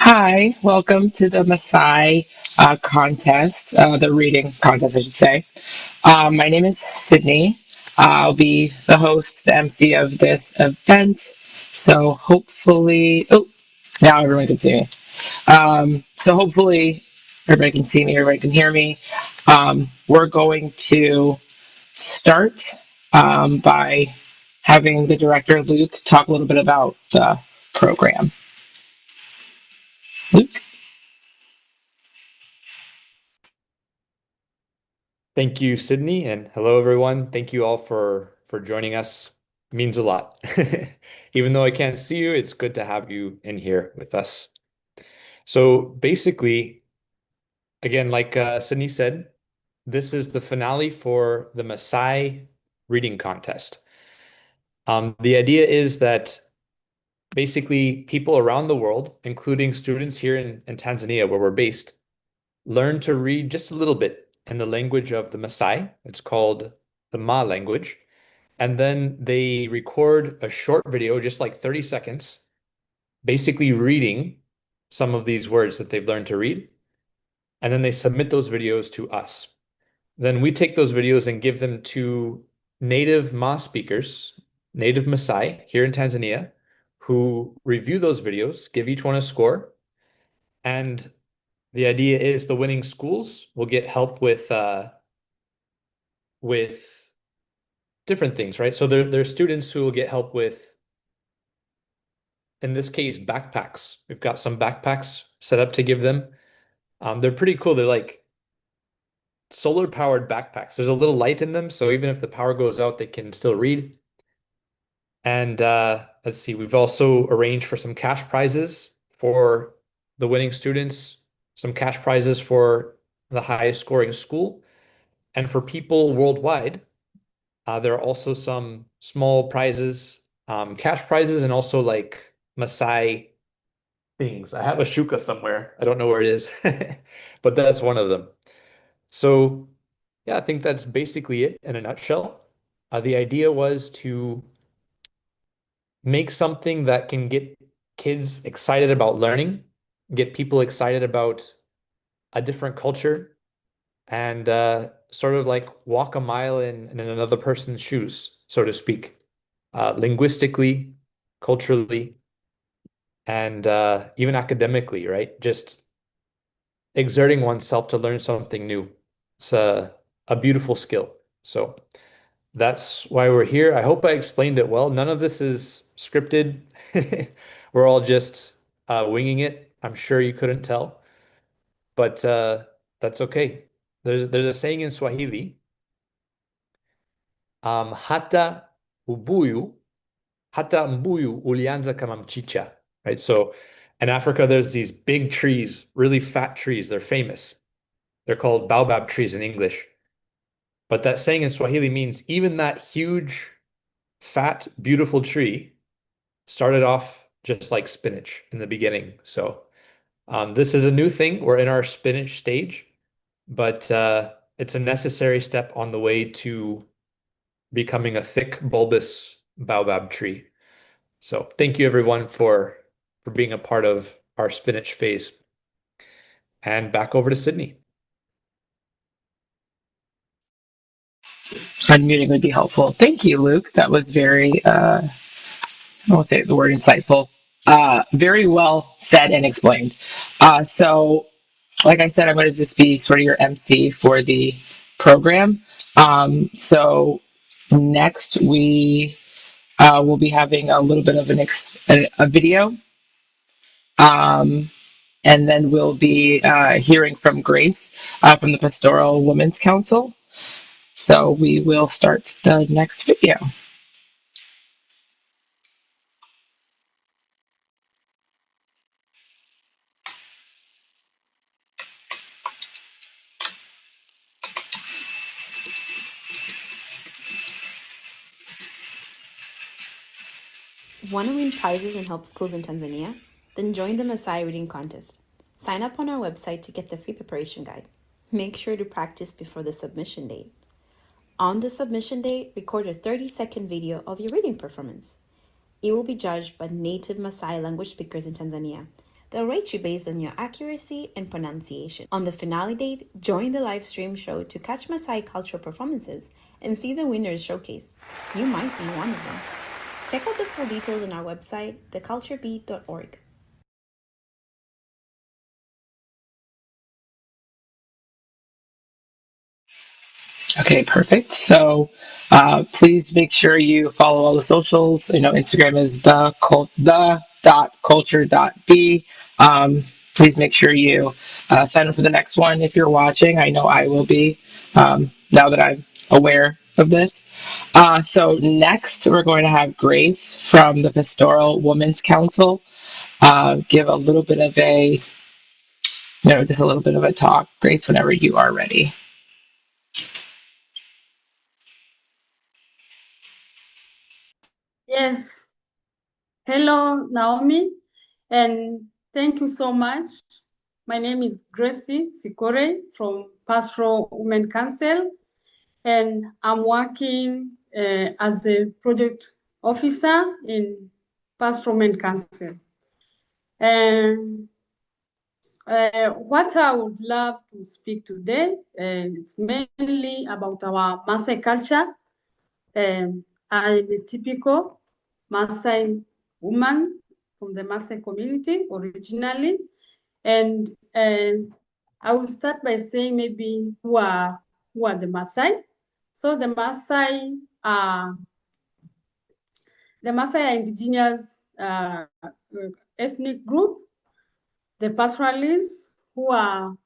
Hi, welcome to the Maasai contest, the reading contest, I should say. My name is Sydney. I'll be the host, the MC of this event. So hopefully, oh, now everyone can see me. So hopefully, everybody can see me, everybody can hear me. We're going to start by having the director, Luke, talk a little bit about the program. Luke? Thank you, Sydney, and hello, everyone. Thank you all for joining us. It means a lot. Even though I can't see you, it's good to have you in here with us. So basically, again, like Sydney said, this is the finale for the Maasai reading contest. The idea is that basically people around the world, including students here in Tanzania, where we're based, learn to read just a little bit in the language of the Maasai. It's called the Ma language. And then they record a short video, just like 30 seconds, basically reading some of these words that they've learned to read, and then they submit those videos to us. Then we take those videos and give them to native Ma speakers, native Maasai here in Tanzania, who review those videos, give each one a score, and the idea is the winning schools will get help with different things, right? So there's students who will get help with, in this case, backpacks. We've got some backpacks set up to give them. They're pretty cool. They're like solar powered backpacks. There's a little light in them, so even if the power goes out, they can still read. And let's see, we've also arranged for some cash prizes for the winning students, some cash prizes for the highest scoring school. And for people worldwide, there are also some small prizes, cash prizes, and also like Maasai things. I have a shuka somewhere. I don't know where it is, but that's one of them. So, yeah, I think that's basically it in a nutshell. The idea was to make something that can get kids excited about learning, get people excited about a different culture, and sort of like walk a mile in another person's shoes, so to speak, linguistically, culturally, and even academically, right? Just exerting oneself to learn something new. It's a beautiful skill. So that's why we're here. I hope I explained it well. None of this is scripted. We're all just winging it. I'm sure you couldn't tell, but that's okay. There's a saying in Swahili, hata ubuyu, hata mbuyu ulianza kama mchicha, right? So in Africa, there's these big trees, really fat trees. They're famous. They're called baobab trees in English. But that saying in Swahili means even that huge, fat, beautiful tree started off just like spinach in the beginning. So this is a new thing. We're in our spinach stage, but it's a necessary step on the way to becoming a thick, bulbous baobab tree. So thank you everyone for being a part of our spinach phase. And back over to Sydney. Unmuting would be helpful. Thank you, Luke. That was very, I won't say the word insightful, very well said and explained. So, like I said, I'm going to just be sort of your MC for the program. So, next we will be having a little bit of a video. Um, and then we'll be hearing from Grace from the Pastoral Women's Council. So we will start the next video. Want to win prizes and help schools in Tanzania? Then join the Maasai Reading Contest. Sign up on our website to get the free preparation guide. Make sure to practice before the submission date. On the submission date, record a 30-second video of your reading performance. It will be judged by native Maasai language speakers in Tanzania. They'll rate you based on your accuracy and pronunciation. On the finale date, join the live stream show to catch Maasai cultural performances and see the winners showcase. You might be one of them. Check out the full details on our website, theculturebeat.org. Okay, perfect. So please make sure you follow all the socials. You know, Instagram is the.culture.b. Please make sure you sign up for the next one if you're watching. I know I will be now that I'm aware of this. So next, we're going to have Grace from the Pastoral Women's Council give a little bit of a, just a little bit of a talk. Grace, whenever you are ready. Yes. Hello, Naomi, and thank you so much. My name is Gracie Sikore from Pastoral Women Council, and I'm working as a project officer in Pastoral Women Council. And What I would love to speak today, it's mainly about our Maasai culture. I'm a typical Maasai woman from the Maasai community originally. And I will start by saying maybe who are the Maasai. So the Maasai are indigenous ethnic group, the pastoralists who are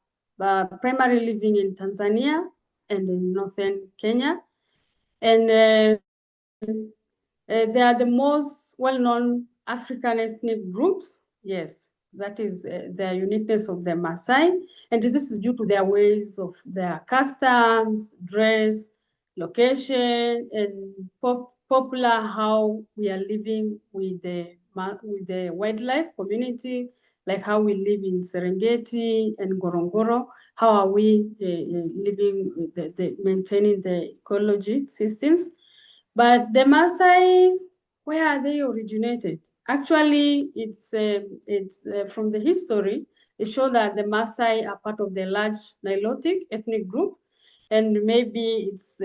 primarily living in Tanzania and in northern Kenya. And they are the most well-known African ethnic groups. Yes, that is the uniqueness of the Maasai. And this is due to their ways of their customs, dress, location, and popular how we are living with the wildlife community, like how we live in Serengeti and Ngorongoro. How are we living, maintaining the ecology systems? But the Maasai, where are they originated? Actually, it's from the history. It shows that the Maasai are part of the large Nilotic ethnic group, and maybe it's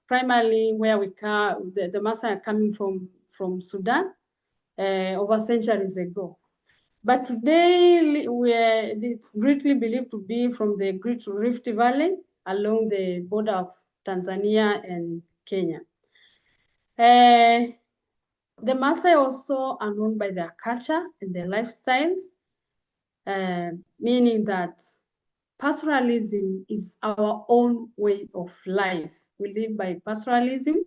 primarily where the Maasai are coming from Sudan over centuries ago. But today, it's greatly believed to be from the Great Rift Valley along the border of Tanzania and Kenya. The Maasai also are known by their culture and their lifestyles, meaning that pastoralism is our own way of life. We live by pastoralism,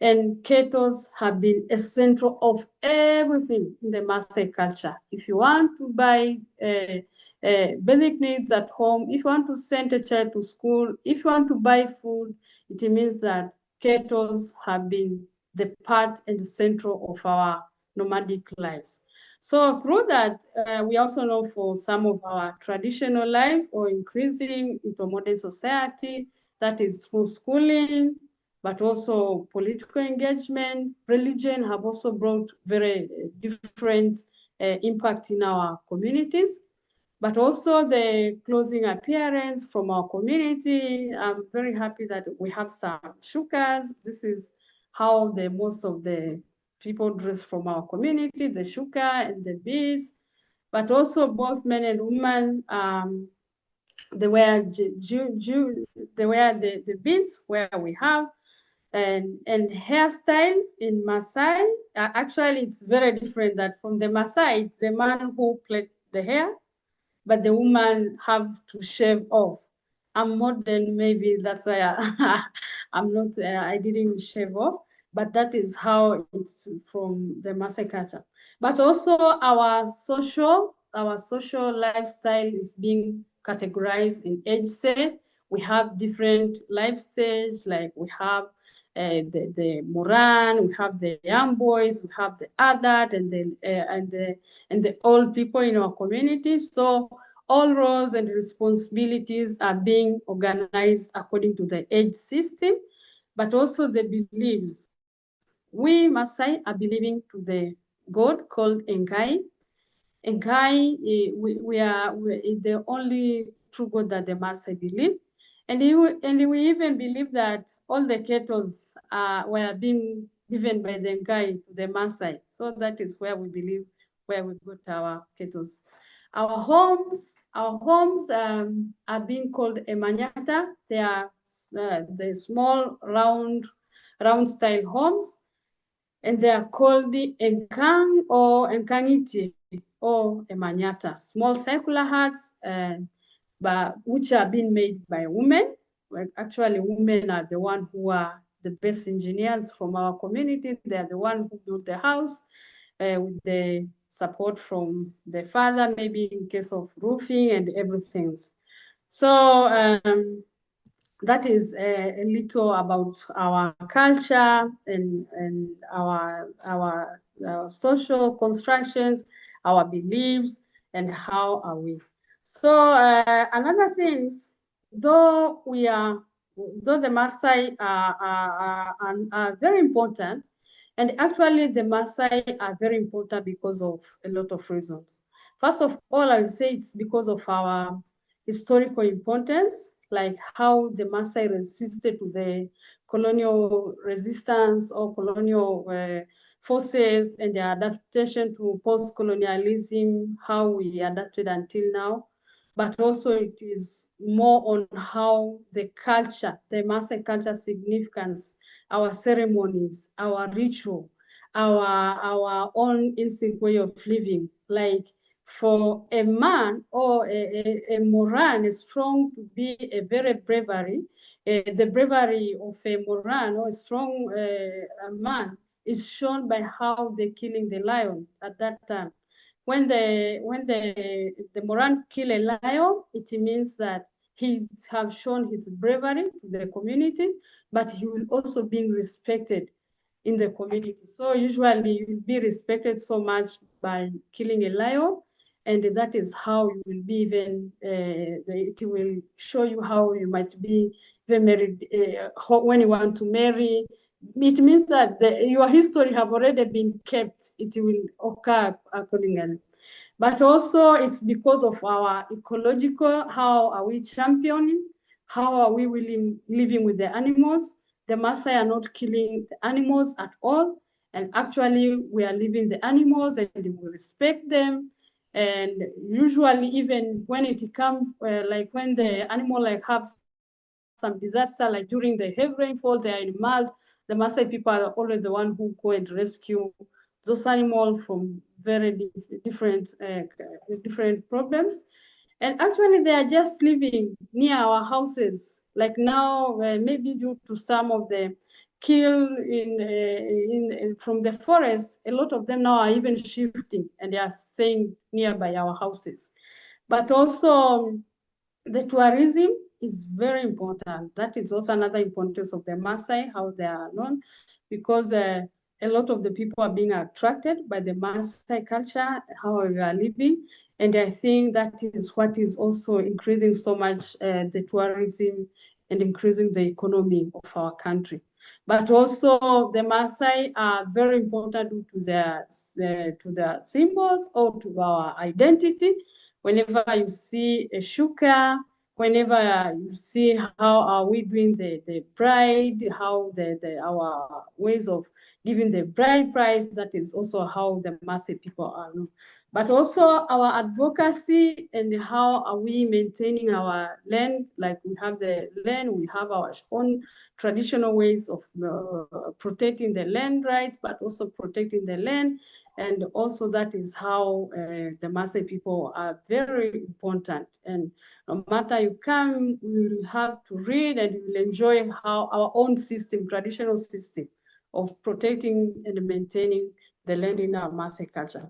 and cattle have been a central of everything in the Maasai culture. If you want to buy basic needs at home, if you want to send a child to school, if you want to buy food, it means that cattle have been the part and the central of our nomadic lives. So through that, we also know for some of our traditional life or increasing into modern society, that is through schooling, but also political engagement. Religion have also brought very different impact in our communities, but also the clothing appearance from our community. I'm very happy that we have some shukas. This is how most of the people dress from our community, the shuka and the beads, but also both men and women, they wear the beads where we have, and hairstyles in Maasai. Actually, it's very different that from the Maasai, it's the man who plait the hair, but the woman have to shave off. I'm modern, maybe that's why I'm not, I didn't shave off, but that is how it's from the Maasai culture. But also our social lifestyle is being categorized in age set. We have different life stages, like we have the Moran, we have the young boys, we have the adult, and the old people in our community. So all roles and responsibilities are being organized according to the age system, but also the beliefs. We Maasai are believing to the god called Enkai. Enkai, we are the only true God that the Maasai believe. And we even believe that all the kettles were being given by the Enkai to the Maasai. So that is where we believe, where we got our kettles. Our homes are being called emanyata. They are the small round style homes, and they are called the enkang or enkangiti or emanyata, small circular huts, but which are being made by women. Well, actually, women are the one who are the best engineers from our community. They are the one who built the house with the support from the father, maybe in case of roofing and everything. So that is a little about our culture and our social constructions, our beliefs, and how are we. So another things, though the Maasai are very important, and actually the Maasai are very important because of a lot of reasons. First of all, I would say it's because of our historical importance, like how the Maasai resisted to the colonial resistance or colonial forces and their adaptation to post-colonialism, how we adapted until now. But also it is more on how the culture, the Maasai culture significance, our ceremonies, our ritual, our own instinct way of living. Like for a man or a Moran is strong to be a very bravery. The bravery of a Moran or a strong man is shown by how they're killing the lion at that time. When the Moran kill a lion, it means that he have shown his bravery to the community, but he will also be respected in the community. So usually you will be respected so much by killing a lion, and that is how you will be even, it will show you how you might be even married, when you want to marry. It means that your history have already been kept. It will occur accordingly. But also it's because of our ecological, how are we championing? How are we living with the animals? The Maasai are not killing the animals at all. And actually we are living the animals and we respect them. And usually even when it comes, like when the animal like have some disaster, like during the heavy rainfall, they are in mud, the Maasai people are always the one who go and rescue those animals from very different problems. And actually they are just living near our houses. Like now, maybe due to some of the kill from the forest, a lot of them now are even shifting and they are staying nearby our houses. But also the tourism is very important. That is also another importance of the Maasai, how they are known, because a lot of the people are being attracted by the Maasai culture, how we are living. And I think that is what is also increasing so much the tourism and increasing the economy of our country. But also the Maasai are very important to their symbols or to our identity. Whenever you see a shuka, whenever you see how are we doing the bride, how our ways of giving the bride price, that is also how the Maasai people are. But also our advocacy and how are we maintaining our land, like we have the land, we have our own traditional ways of protecting the land rights, but also protecting the land. And also that is how the Maasai people are very important. And no matter you come, you will have to read and you will enjoy how our own system, traditional system of protecting and maintaining the land in our Maasai culture.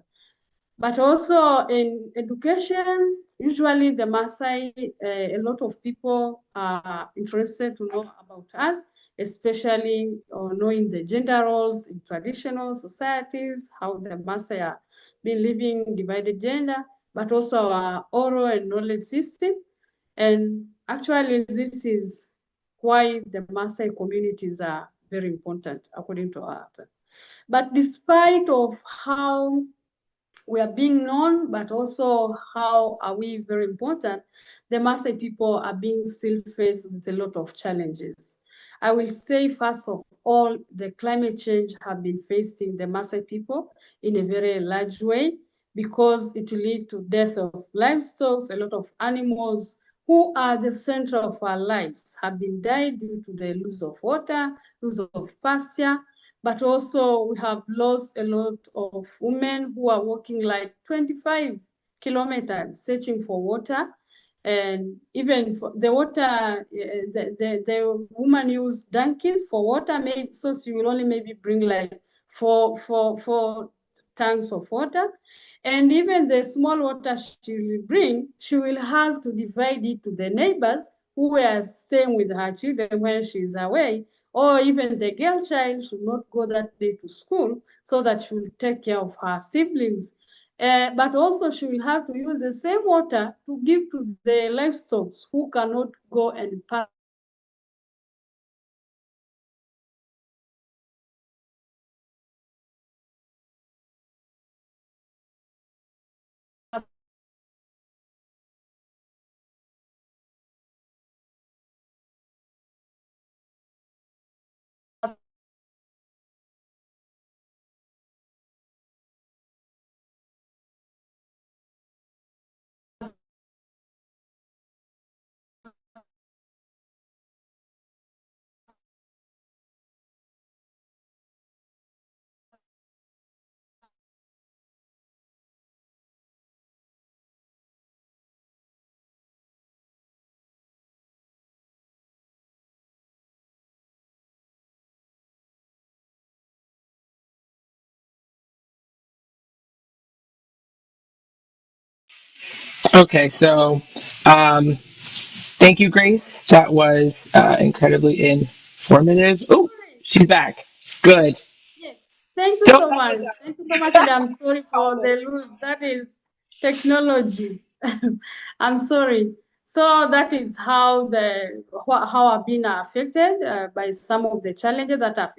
But also in education, usually the Maasai, a lot of people are interested to know about us, especially knowing the gender roles in traditional societies, how the Maasai are been living divided gender, but also our oral and knowledge system. And actually this is why the Maasai communities are very important according to art. But despite of how we are being known, but also how are we very important, the Maasai people are being still faced with a lot of challenges. I will say first of all, the climate change have been facing the Maasai people in a very large way because it leads to death of livestock. A lot of animals who are the center of our lives have been died due to the loss of water, loss of pasture, but also we have lost a lot of women who are walking like 25 kilometers searching for water. And even for the water, the woman use donkeys for water, maybe, so she will only maybe bring like four tanks of water. And even the small water she will bring, she will have to divide it to the neighbors who are staying with her children when she's away, or even the girl child should not go that day to school so that she will take care of her siblings. But also she will have to use the same water to give to the livestock who cannot go and pass Okay, so um, thank you, Grace. That was incredibly informative. Oh, Sorry. she's back. Good. Yes. Thank you Don't so apologize. much. Thank you so much, and I'm sorry for Problem. the lose. That is technology. I'm sorry. So that is how how I've been affected by some of the challenges that are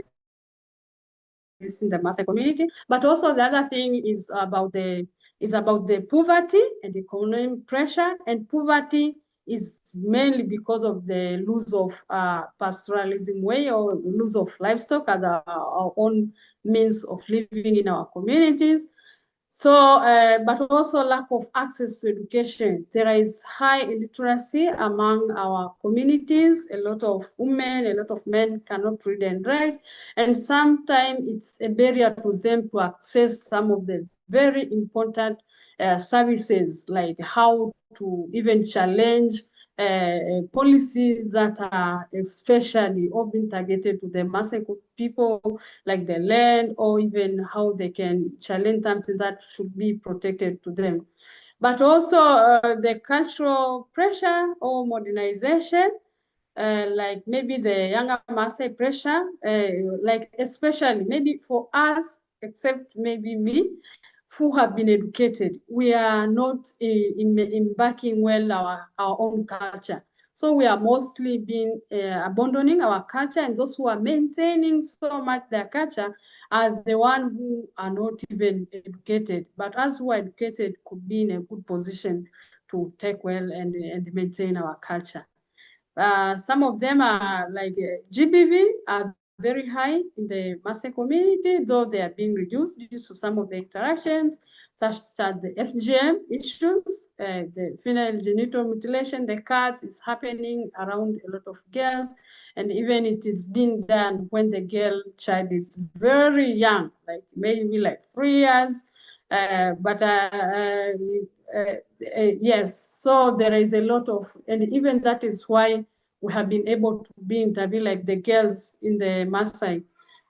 facing the Maasai community. But also the other thing is about the poverty and economic pressure, and poverty is mainly because of the loss of pastoralism way, or loss of livestock as our own means of living in our communities. So, but also lack of access to education. There is high illiteracy among our communities. A lot of women, a lot of men cannot read and write, and sometimes it's a barrier to them to access some of the very important services, like how to even challenge policies that are especially often targeted to the Maasai people, like the land, or even how they can challenge something that should be protected to them. But also the cultural pressure or modernization, like maybe the younger Maasai pressure, like especially maybe for us, except maybe me, who have been educated, we are not embarking well our own culture. So we are mostly been abandoning our culture, and those who are maintaining so much their culture are the ones who are not even educated. But us who are educated could be in a good position to take well and maintain our culture. Some of them are like GBV are very high in the Maasai community, though they are being reduced due to some of the interactions, such as the FGM issues, the female genital mutilation, the cuts is happening around a lot of girls, and even it is being done when the girl child is very young, like maybe like 3 years. Yes, so there is a lot of, and even that is why we have been able to be interviewed, like the girls in the Maasai,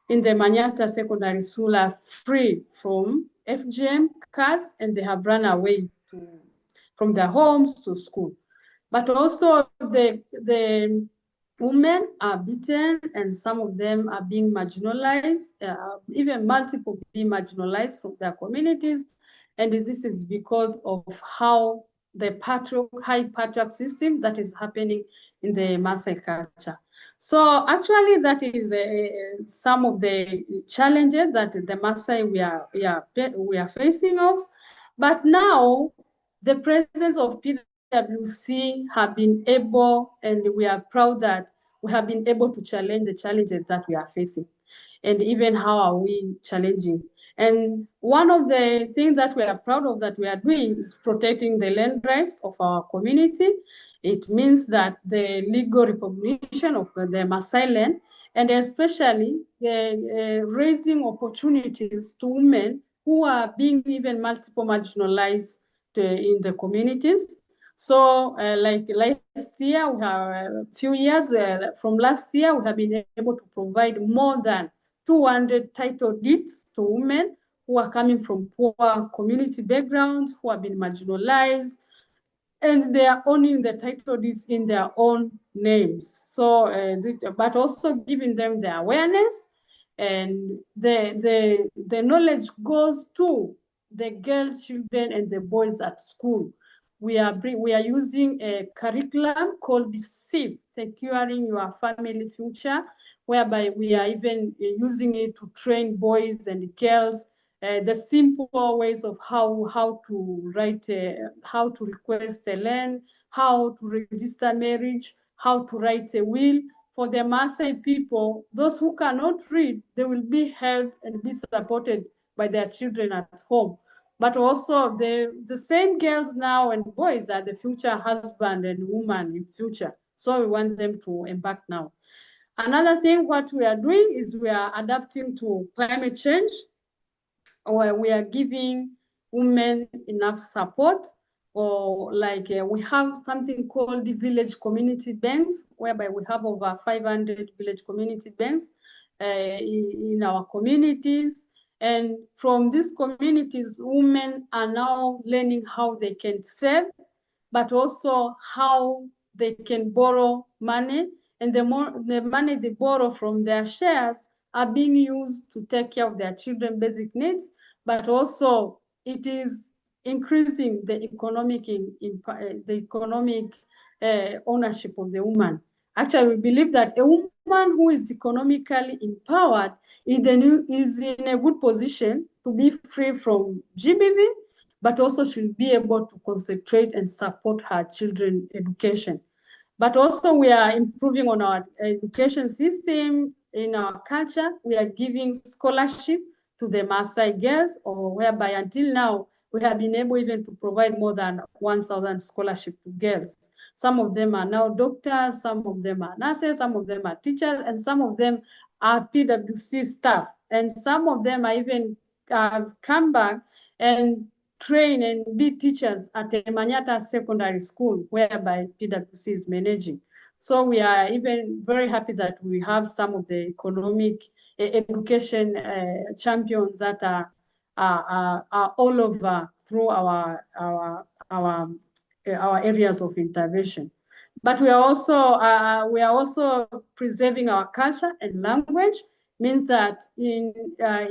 in the Manyata Secondary School are free from FGM cards, and they have run away from their homes to school. But also the women are beaten, and some of them are being marginalized, even multiple being marginalized from their communities. And this is because of how the high patriarch system that is happening in the Maasai culture. So actually, that is some of the challenges that the Maasai we are facing of. But now, the presence of PwC have been able, and we are proud that we have been able to challenge the challenges that we are facing. And even how are we challenging? And one of the things that we are proud of that we are doing is protecting the land rights of our community. It means that the legal recognition of the Maasai land, and especially raising opportunities to women who are being even multiple marginalized in the communities. So like last year, we have a few years from last year, we have been able to provide more than 200 title deeds to women who are coming from poor community backgrounds, who have been marginalized, and they are owning the title deeds in their own names. So, but also giving them the awareness, and the knowledge goes to the girl children and the boys at school. We are using a curriculum called SIF, Securing Your Family Future, whereby we are even using it to train boys and girls the simple ways of how to write, how to request a land, how to register marriage, how to write a will. For the Maasai people, those who cannot read, they will be helped and be supported by their children at home. But also the same girls now and boys are the future husband and woman in future. So we want them to embark now. Another thing, what we are doing is we are adapting to climate change, or we are giving women enough support, or like we have something called the village community banks, whereby we have over 500 village community banks in our communities. And from these communities, women are now learning how they can save, but also how they can borrow money. And the money they borrow from their shares are being used to take care of their children's basic needs, but also it is increasing the economic ownership of the woman. Actually, we believe that a woman who is economically empowered is in a good position to be free from GBV, but also should be able to concentrate and support her children's education. But also we are improving on our education system. In our culture, we are giving scholarship to the Maasai girls, or whereby until now, we have been able even to provide more than 1,000 scholarships to girls. Some of them are now doctors, some of them are nurses, some of them are teachers, and some of them are PWC staff. And some of them are even come back and train and be teachers at a Manyata Secondary School, whereby PWC is managing. So we are even very happy that we have some of the economic education champions that are all over through our areas of intervention. But we are also preserving our culture and language. Means that in a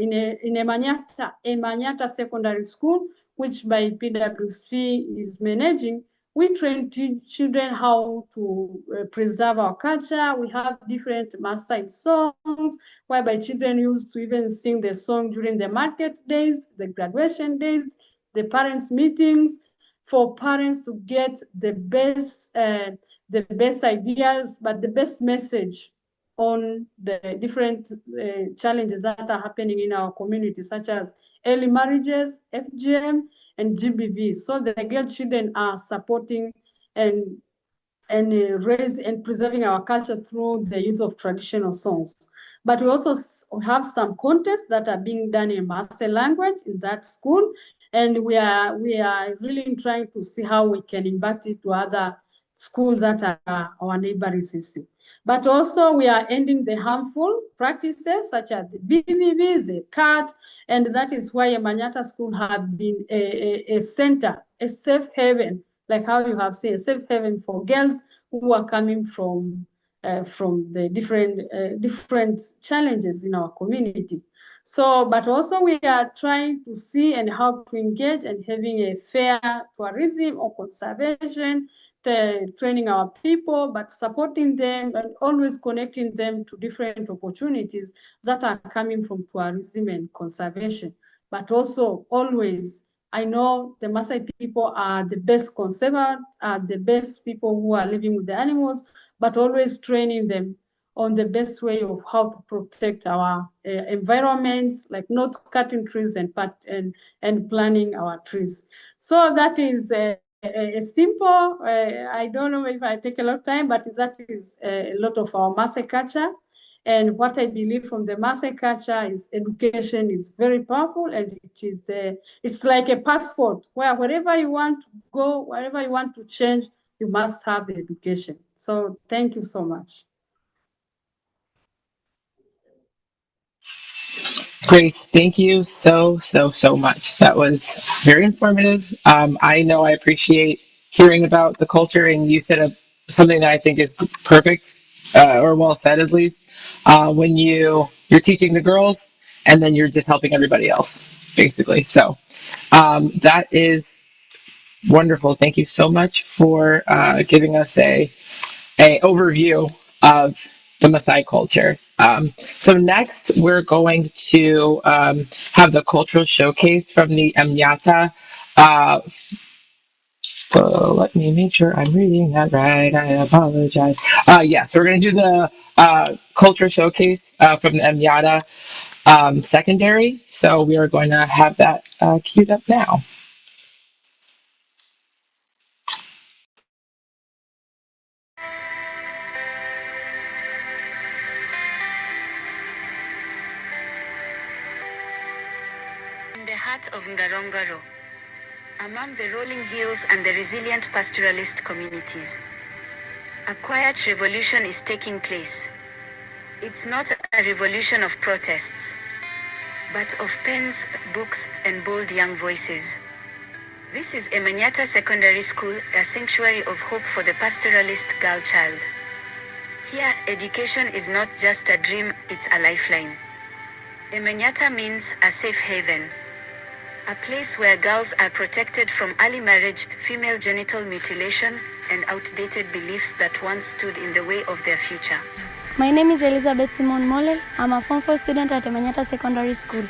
Manyata Secondary School, which by PWC is managing, we train children how to preserve our culture. We have different Maasai songs, whereby children used to even sing the song during the market days, the graduation days, the parents' meetings, for parents to get the best ideas, but the best message on the different challenges that are happening in our community, such as early marriages, FGM, and GBV. So the girl children are supporting and raise and preserving our culture through the use of traditional songs. But we also have some contests that are being done in Maasai language in that school, and we are really trying to see how we can impact it to other schools that are our neighboring system. But also we are ending the harmful practices such as the BVV, the CAT, and that is why Manyata School have been a center, a safe haven, like how you have said, a safe haven for girls who are coming from the different challenges in our community. So, but also we are trying to see and how to engage and having a fair tourism or conservation, training our people, but supporting them and always connecting them to different opportunities that are coming from tourism and conservation. But also always, I know the Maasai people are the best conservers, are the best people who are living with the animals, but always training them on the best way of how to protect our environments, like not cutting trees and planting our trees. So that is a simple, I don't know if I take a lot of time, but that is a lot of our Maasai culture. And what I believe from the Maasai culture is education is very powerful, and it's like a passport where wherever you want to go, wherever you want to change, you must have education. So thank you so much. Grace, thank you so much. That was very informative. I know I appreciate hearing about the culture, and you said something that I think is perfect, or well said at least. When you're teaching the girls, and then you're just helping everybody else, basically. So that is wonderful. Thank you so much for giving us a overview of the Maasai culture. So next, we're going to have the cultural showcase from the Mnyata. Uh, let me make sure I'm reading that right. I apologize. So we're going to do the culture showcase from the Mnyata secondary. So we are going to have that queued up now. In the heart of Ngorongoro, among the rolling hills and the resilient pastoralist communities, a quiet revolution is taking place. It's not a revolution of protests, but of pens, books, and bold young voices. This is Emanyata Secondary School, a sanctuary of hope for the pastoralist girl child. Here, education is not just a dream, it's a lifeline. Emanyata means a safe haven. A place where girls are protected from early marriage, female genital mutilation, and outdated beliefs that once stood in the way of their future. My name is Elizabeth Simon Mole. I'm a Form 4 student at Emanyata Secondary School.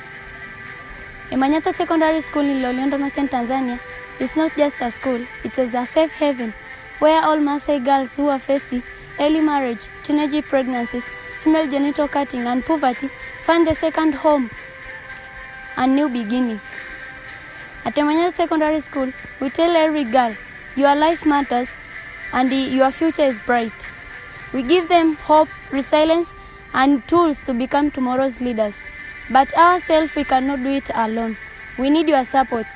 Emanyata Secondary School in Loliondo, Northern Tanzania is not just a school, it is a safe haven where all Maasai girls who are facing early marriage, teenage pregnancies, female genital cutting, and poverty find a second home, a new beginning. At Emanyata Secondary School, we tell every girl, your life matters and your future is bright. We give them hope, resilience, and tools to become tomorrow's leaders. But ourselves, we cannot do it alone. We need your support.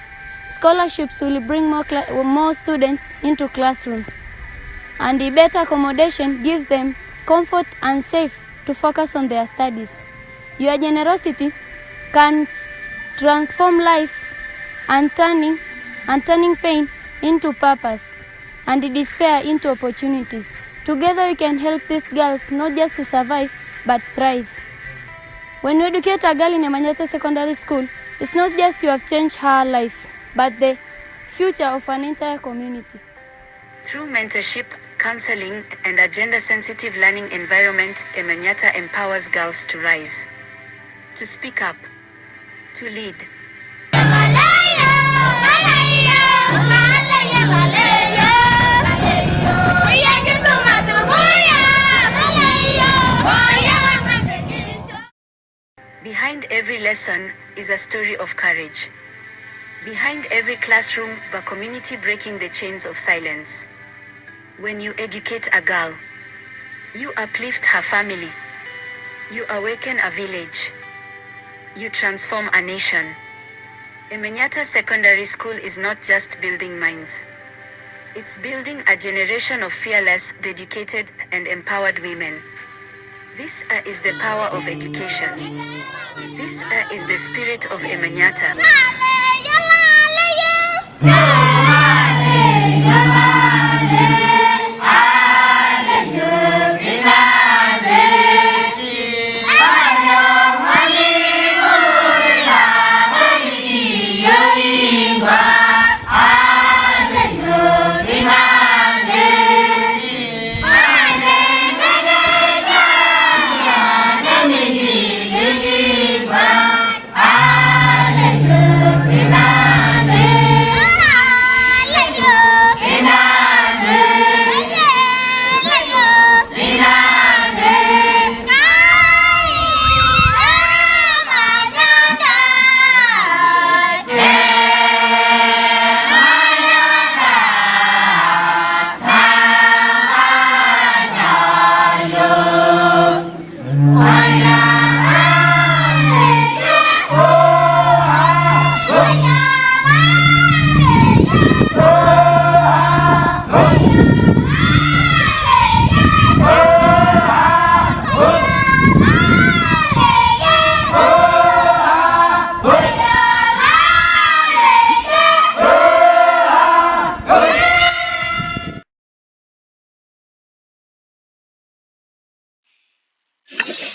Scholarships will bring more students into classrooms. And the better accommodation gives them comfort and safe to focus on their studies. Your generosity can transform life and turning pain into purpose and despair into opportunities. Together we can help these girls not just to survive, but thrive. When we educate a girl in Emanyata Secondary School, it's not just you have changed her life, but the future of an entire community. Through mentorship, counseling, and a gender-sensitive learning environment, Emanyata empowers girls to rise, to speak up, to lead. Behind every lesson is a story of courage. Behind every classroom, a community breaking the chains of silence. When you educate a girl, you uplift her family. You awaken a village. You transform a nation. Emanyata Secondary School is not just building minds. It's building a generation of fearless, dedicated, and empowered women. This is the power of education. This is the spirit of Emanyata.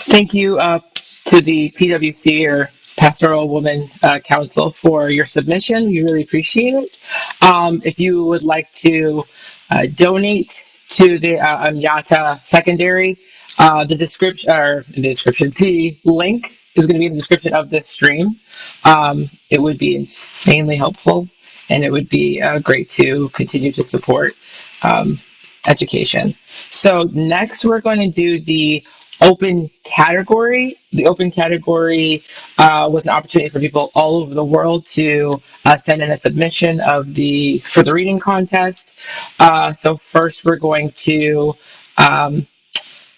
Thank you to the PWC or Pastoral Women Council for your submission. We really appreciate it. If you would like to donate to the Amyata Secondary, the link is going to be in the description of this stream. It would be insanely helpful, and it would be great to continue to support education. So next, we're going to do the open category. The open category was an opportunity for people all over the world to send in a submission for the reading contest. So first, we're going to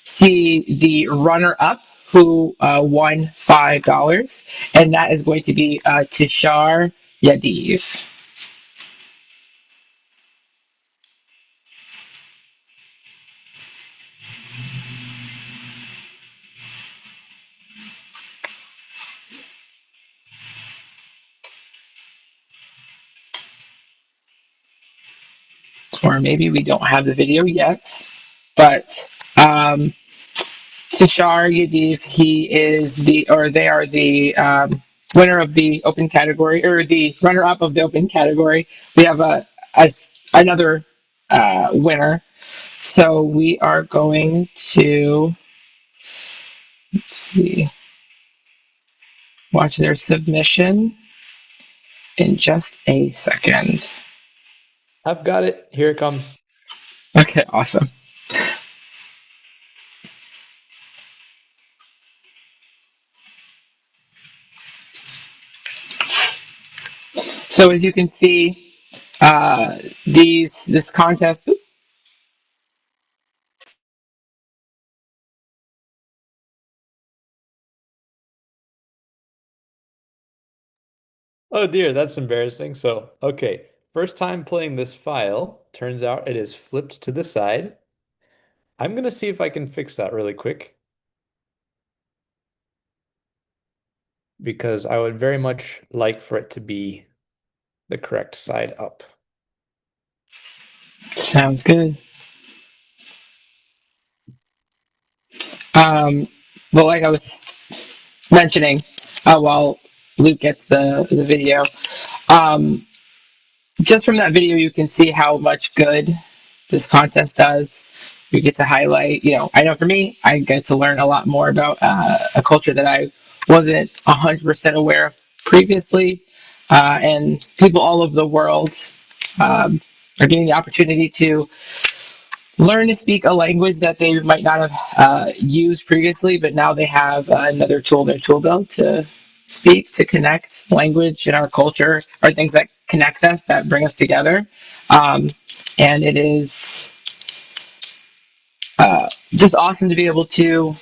see the runner-up who won $5, and that is going to be Tishar Yadiv. or maybe we don't have the video yet, but Tishar Yadiv, they are the winner of the open category, or the runner-up of the open category. We have another winner. So we are going to, let's see, watch their submission in just a second. I've got it. Here it comes. Okay, awesome. So as you can see, this contest. Oh dear, that's embarrassing. So, okay. First time playing this file. Turns out it is flipped to the side. I'm going to see if I can fix that really quick, because I would very much like for it to be the correct side up. Sounds good. But like I was mentioning, while Luke gets the video, just from that video, you can see how much good this contest does. You get to highlight, I know for me, I get to learn a lot more about a culture that I wasn't 100% aware of previously. And people all over the world are getting the opportunity to learn to speak a language that they might not have used previously, but now they have another tool in their tool belt to speak, to connect. Language and our culture are things that connect us, that bring us together. And it is just awesome to be able to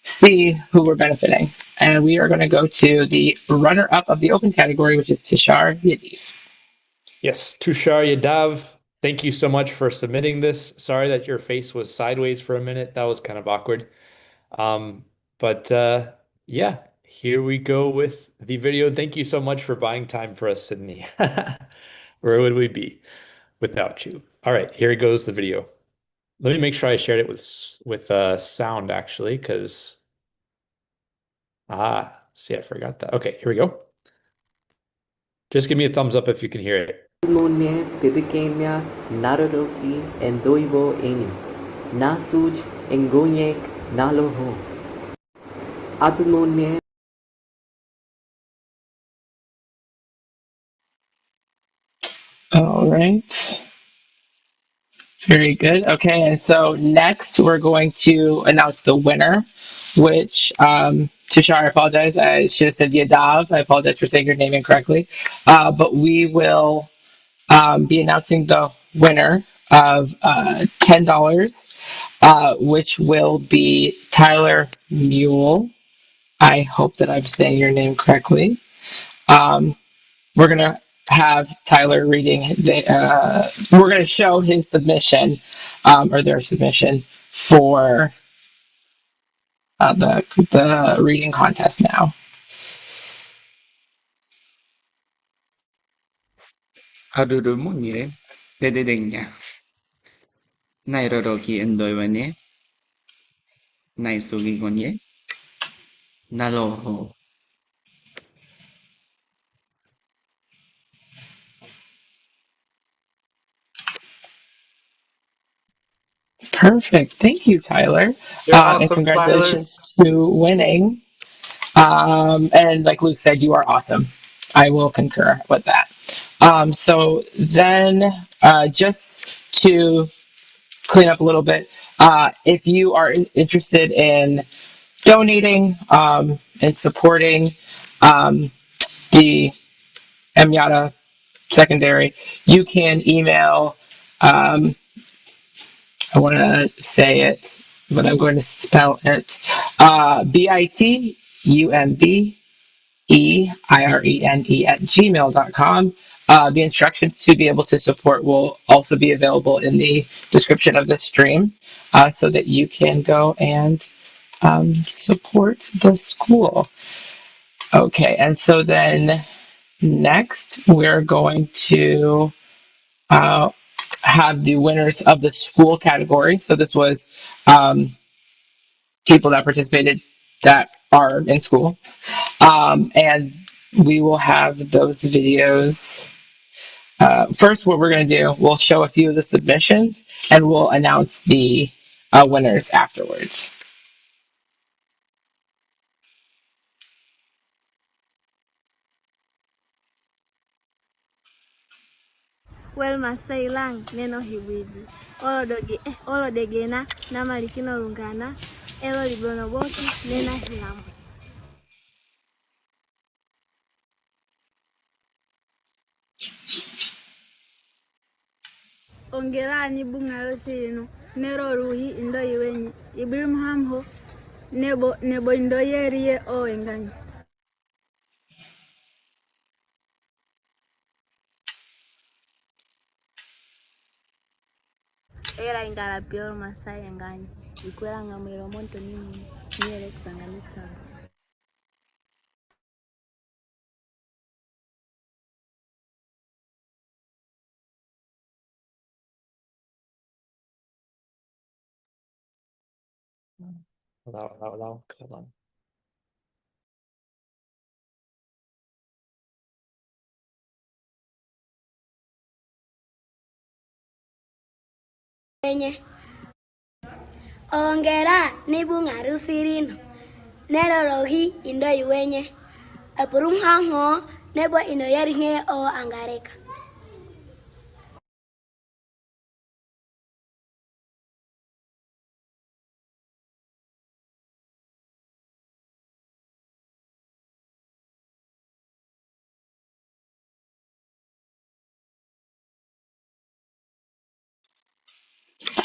see who we're benefiting. And we are going to go to the runner-up of the open category, which is Tishar Yadiv. Yes, Tushar Yadav, thank you so much for submitting this. Sorry that your face was sideways for a minute. That was kind of awkward. But yeah, here we go with the video. Thank you so much for buying time for us, Sydney. Where would we be without you? All right, here goes the video. Let me make sure I shared it with sound actually, because see, I forgot that. Okay, here we go. Just give me a thumbs up if you can hear it. Monia, Pidikenia, Nararoki, and Doibo Eni, Nasuj, Engonyek, Naloho. Adumonia. All right. Very good. Okay, and so next we're going to announce the winner, which, Tushar, I apologize. I should have said Yadav. I apologize for saying your name incorrectly. But we will be announcing the winner of $10, which will be Tyler Mule. I hope that I'm saying your name correctly. We're going to have Tyler reading we're going to show his submission, or their submission for the reading contest now. Adurumunye, dededenya. Nairoroki endoiwane, naisugi gonye, naloho. Perfect. Thank you, Tyler. You're And awesome, congratulations to winning. And like Luke said, you are awesome. I will concur with that. So then, just to clean up a little bit, if you are interested in donating and supporting the Emyata Secondary, you can email, I want to say it, but I'm going to spell it, bitumbeirene @gmail.com. The instructions to be able to support will also be available in the description of this stream, so that you can go and support the school. Okay, and so then next we're going to have the winners of the school category. So this was people that participated that are in school. And we will have those videos. First, what we're going to do, we'll show a few of the submissions and we'll announce the winners afterwards. Well, Maasai lang neno hiwidi. Olo degena na malikino lungana. Elo libono boki nena hilamu. Ongelani bungalo sinu. Nero ruhi indo iwenyi. Ibrim hamho. Nebo indo yerie o enganyi. Era ingala pior Maasai enganyi. Ikwela ngamwelo monto nimu. Niele kusanganitsa. Hold on. Ongera ni bunga rusirino. Nero rohi indo iwenye. Apurum hango nebo ino yaringe o angareka.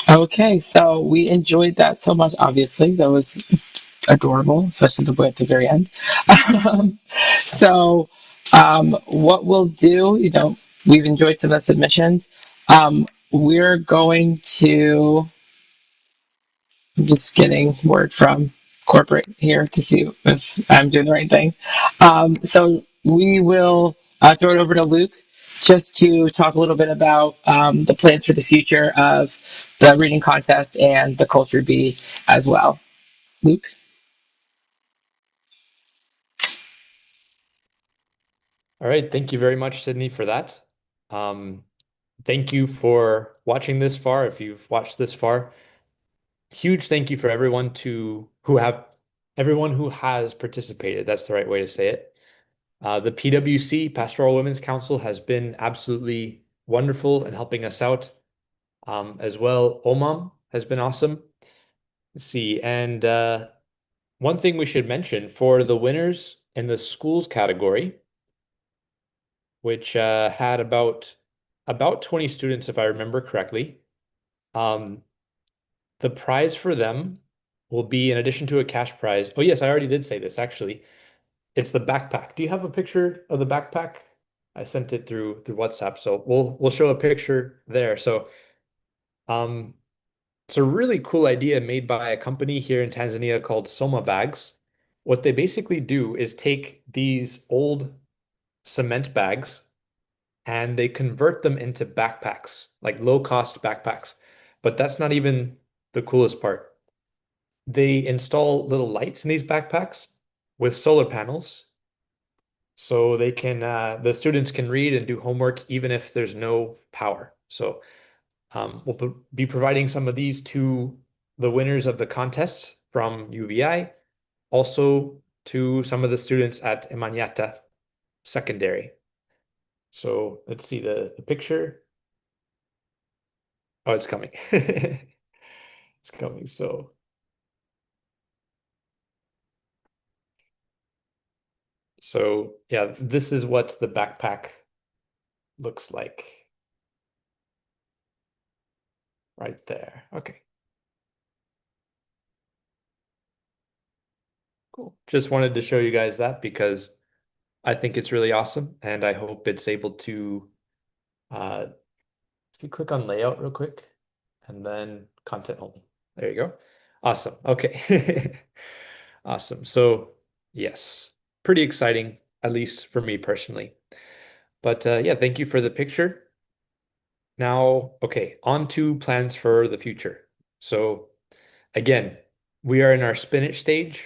Okay, so we enjoyed that so much. Obviously, that was adorable, especially the boy at the very end. Um, so, what we'll do, we've enjoyed some of the submissions. We're going to, I'm just getting word from corporate here to see if I'm doing the right thing. So we will throw it over to Luke just to talk a little bit about the plans for the future of the reading contest and the culture bee as well. Luke? All right, thank you very much, Sydney, for that. Thank you for watching this far. If you've watched this far, huge thank you for everyone who has participated. That's the right way to say it. The PWC, Pastoral Women's Council, has been absolutely wonderful in helping us out. As well, OMOM has been awesome. Let's see, and one thing we should mention for the winners in the schools category, which had about 20 students, if I remember correctly. The prize for them will be, in addition to a cash prize. Oh yes, I already did say this actually. It's the backpack. Do you have a picture of the backpack? I sent it through WhatsApp, so we'll show a picture there. So, it's a really cool idea made by a company here in Tanzania called Soma Bags. What they basically do is take these old cement bags and they convert them into backpacks, like low-cost backpacks. But that's not even the coolest part. They install little lights in these backpacks with solar panels, so the students can read and do homework even if there's no power. So we'll be providing some of these to the winners of the contests from UVI, also to some of the students at Emanyata Secondary. So let's see the picture. Oh, it's coming. It's coming. So yeah, this is what the backpack looks like right there. Okay. Cool. Just wanted to show you guys that because I think it's really awesome and I hope it's able to if you click on layout real quick and then content only. There you go. Awesome. Okay. Awesome. So yes, pretty exciting, at least for me personally. But yeah, thank you for the picture. Now, okay, on to plans for the future. So again, we are in our spinach stage.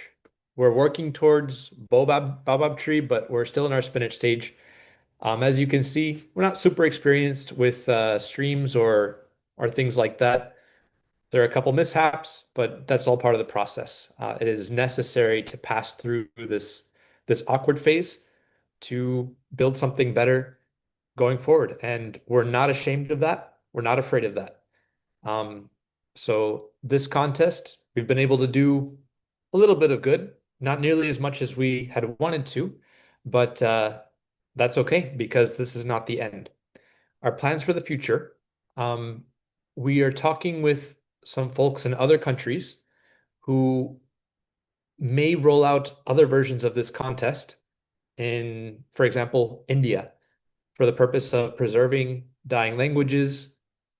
We're working towards baobab tree, but we're still in our spinach stage. As you can see, we're not super experienced with streams or things like that. There are a couple mishaps, but that's all part of the process. It is necessary to pass through this awkward phase to build something better going forward. And we're not ashamed of that. We're not afraid of that. Um, so this contest, we've been able to do a little bit of good, not nearly as much as we had wanted to, but that's okay because this is not the end. Our plans for the future, um, we are talking with some folks in other countries who may roll out other versions of this contest in, for example, India, for the purpose of preserving dying languages,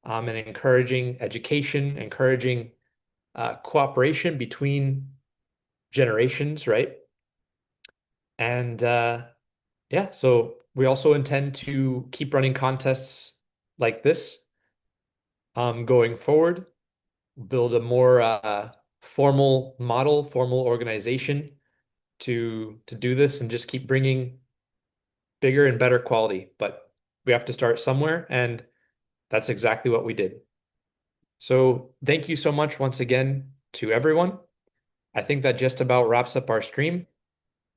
and encouraging education, encouraging cooperation between generations, right? And yeah, so we also intend to keep running contests like this going forward, build a more formal model, formal organization to do this, and just keep bringing bigger and better quality. But we have to start somewhere, and that's exactly what we did. So thank you so much once again to everyone. I think that just about wraps up our stream.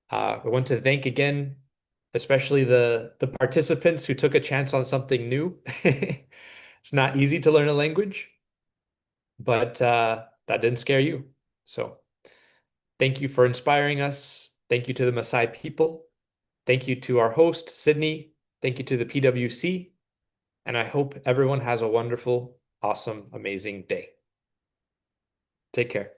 I want to thank again, especially the participants who took a chance on something new. It's not easy to learn a language, but that didn't scare you. So thank you for inspiring us. Thank you to the Maasai people. Thank you to our host, Sydney. Thank you to the PWC. And I hope everyone has a wonderful, awesome, amazing day. Take care.